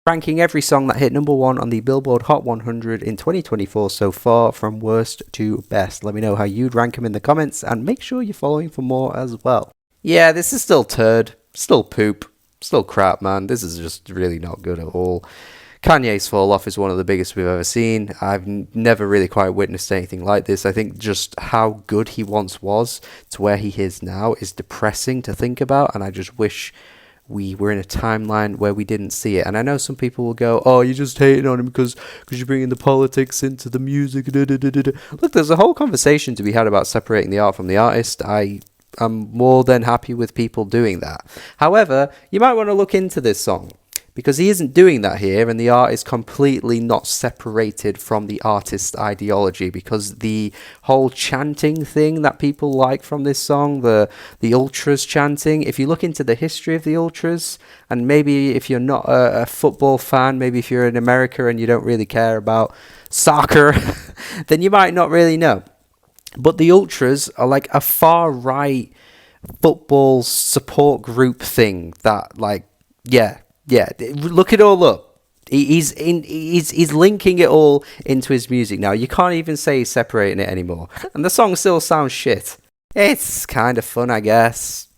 ranking every song that hit number one on the Billboard Hot 100 in 2024 so far, from worst to best. Let me know how you'd rank them in the comments, and make sure you're following for more as well. Yeah, this is still turd, still poop, still crap, man. This is just really not good at all. Kanye's Fall Off is one of the biggest we've ever seen. I've never really quite witnessed anything like this. I think just how good he once was to where he is now is depressing to think about, and I just wish we were in a timeline where we didn't see it. And I know some people will go, oh, you're just hating on him because you're bringing the politics into the music. Look, there's a whole conversation to be had about separating the art from the artist. I'm more than happy with people doing that. However, you might want to look into this song, because he isn't doing that here, and the art is completely not separated from the artist's ideology, because the whole chanting thing that people like from this song, the ultras chanting, if you look into the history of the ultras, and maybe if you're not a football fan, maybe if you're in America and you don't really care about soccer, then you might not really know. But the ultras are like a far right football support group thing that, like, yeah, look it all up. He's linking it all into his music now. You can't even say he's separating it anymore, and the song still sounds shit. It's kind of fun, I guess.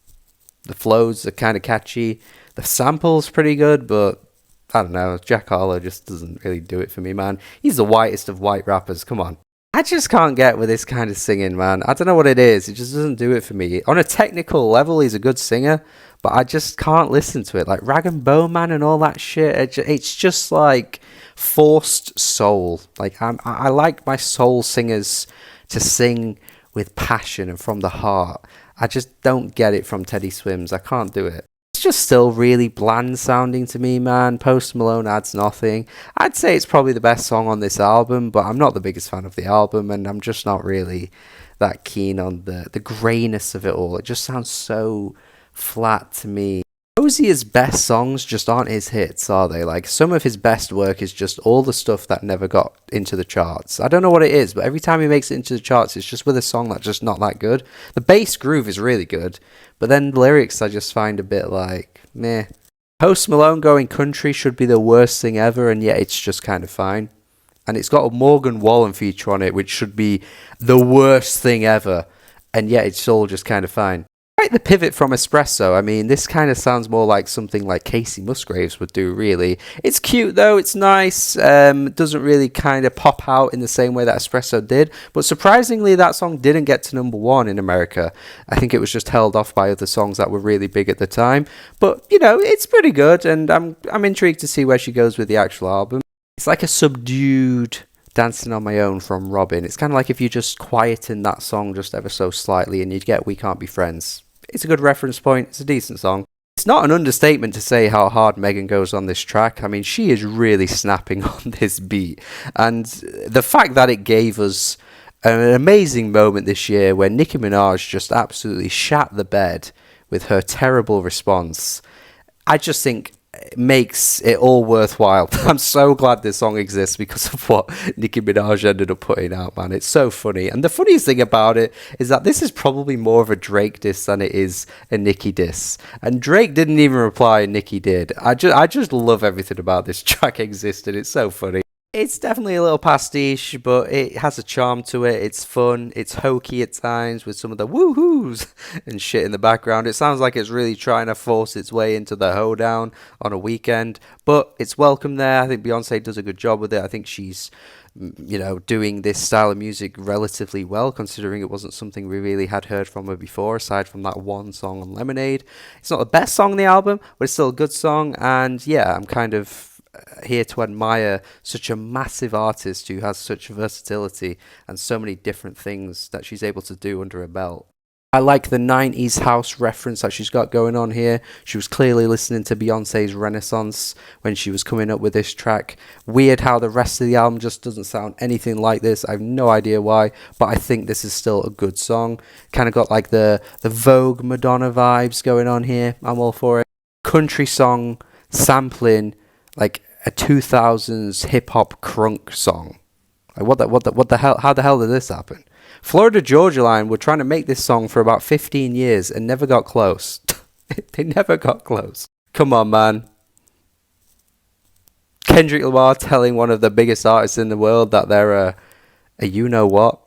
The flows are kind of catchy. The sample's pretty good, but I don't know. Jack Harlow just doesn't really do it for me, man. He's the whitest of white rappers. Come on. I just can't get with this kind of singing, man. I don't know what it is. It just doesn't do it for me. On a technical level, he's a good singer, but I just can't listen to it. Like Rag and Bone Man and all that shit. It's just like forced soul. Like I like my soul singers to sing with passion and from the heart. I just don't get it from Teddy Swims. I can't do it. It's just still really bland sounding to me, man. Post Malone adds nothing. I'd say it's probably the best song on this album, but I'm not the biggest fan of the album, and I'm just not really that keen on the grayness of it all. It just sounds so flat to me. Hozier's best songs just aren't his hits, are they? Like, some of his best work is just all the stuff that never got into the charts. I don't know what it is, but every time he makes it into the charts, it's just with a song that's just not that good. The bass groove is really good, but then the lyrics I just find a bit like, meh. Post Malone going country should be the worst thing ever, and yet it's just kind of fine. And it's got a Morgan Wallen feature on it, which should be the worst thing ever, and yet it's all just kind of fine. Right, the pivot from Espresso. I mean, this kind of sounds more like something like Casey Musgraves would do, really. It's cute, though. It's nice. Doesn't really kind of pop out in the same way that Espresso did. But surprisingly, that song didn't get to number one in America. I think it was just held off by other songs that were really big at the time. But, you know, it's pretty good, and I'm intrigued to see where she goes with the actual album. It's like a subdued Dancing on My Own from Robin. It's kind of like if you just quieten that song just ever so slightly and you'd get We Can't Be Friends. It's a good reference point. It's a decent song. It's not an understatement to say how hard Megan goes on this track. I mean, she is really snapping on this beat. And the fact that it gave us an amazing moment this year where Nicki Minaj just absolutely shat the bed with her terrible response, I just think makes it all worthwhile. I'm so glad this song exists because of what Nicki Minaj ended up putting out, man. It's so funny. And the funniest thing about it is that this is probably more of a Drake diss than it is a Nicki diss. And Drake didn't even reply, and Nicki did. I just love everything about this track existing. It's so funny. It's definitely a little pastiche, but it has a charm to it. It's fun. It's hokey at times with some of the woohoos and shit in the background. It sounds like it's really trying to force its way into the hoedown on a weekend, but it's welcome there. I think Beyonce does a good job with it. I think she's, you know, doing this style of music relatively well, considering it wasn't something we really had heard from her before, aside from that one song on Lemonade. It's not the best song on the album, but it's still a good song, and yeah, I'm kind of here to admire such a massive artist who has such versatility and so many different things that she's able to do under her belt. I like the 90s house reference that she's got going on here. She was clearly listening to Beyonce's Renaissance when she was coming up with this track. Weird how the rest of the album just doesn't sound anything like this. I have no idea why, but I think this is still a good song. Kind of got like the Vogue Madonna vibes going on here. I'm all for it. Country song sampling like a 2000s hip-hop crunk song. Like what the hell? How the hell did this happen? Florida Georgia Line were trying to make this song for about 15 years and never got close. They never got close. Come on, man. Kendrick Lamar telling one of the biggest artists in the world that they're a you-know-what,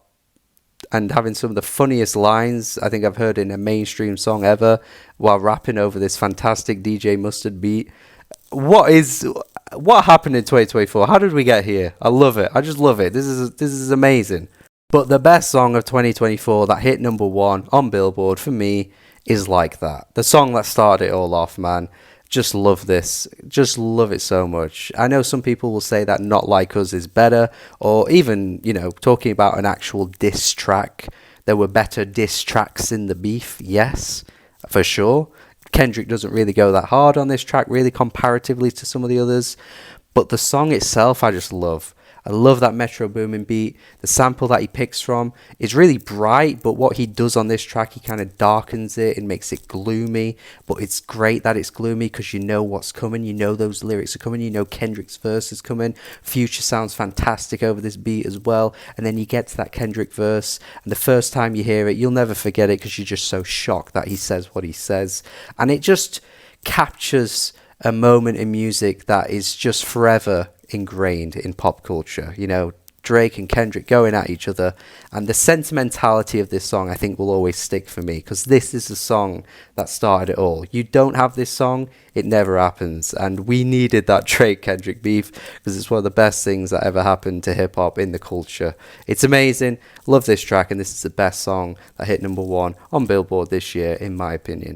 and having some of the funniest lines I think I've heard in a mainstream song ever while rapping over this fantastic DJ Mustard beat. What happened in 2024? How did we get here? I love it. I just love it. This is amazing. But the best song of 2024 that hit number one on Billboard for me is Like That. The song that started it all off, man. Just love this. Just love it so much. I know some people will say that Not Like Us is better, or even, talking about an actual diss track. There were better diss tracks in the beef. Yes, for sure. Kendrick doesn't really go that hard on this track, really, comparatively to some of the others. But the song itself, I just love. I love that Metro Boomin beat. The sample that he picks from is really bright, but what he does on this track, he kind of darkens it and makes it gloomy. But it's great that it's gloomy because you know what's coming. You know those lyrics are coming. You know Kendrick's verse is coming. Future sounds fantastic over this beat as well. And then you get to that Kendrick verse, and the first time you hear it, you'll never forget it because you're just so shocked that he says what he says. And it just captures a moment in music that is just forever ingrained in pop culture. Drake and Kendrick going at each other, and the sentimentality of this song I think will always stick for me because this is the song that started it all. You don't have this song, it never happens, and we needed that Drake Kendrick beef because it's one of the best things that ever happened to hip hop in the culture. It's amazing. Love this track, and this is the best song that hit number one on Billboard this year in my opinion.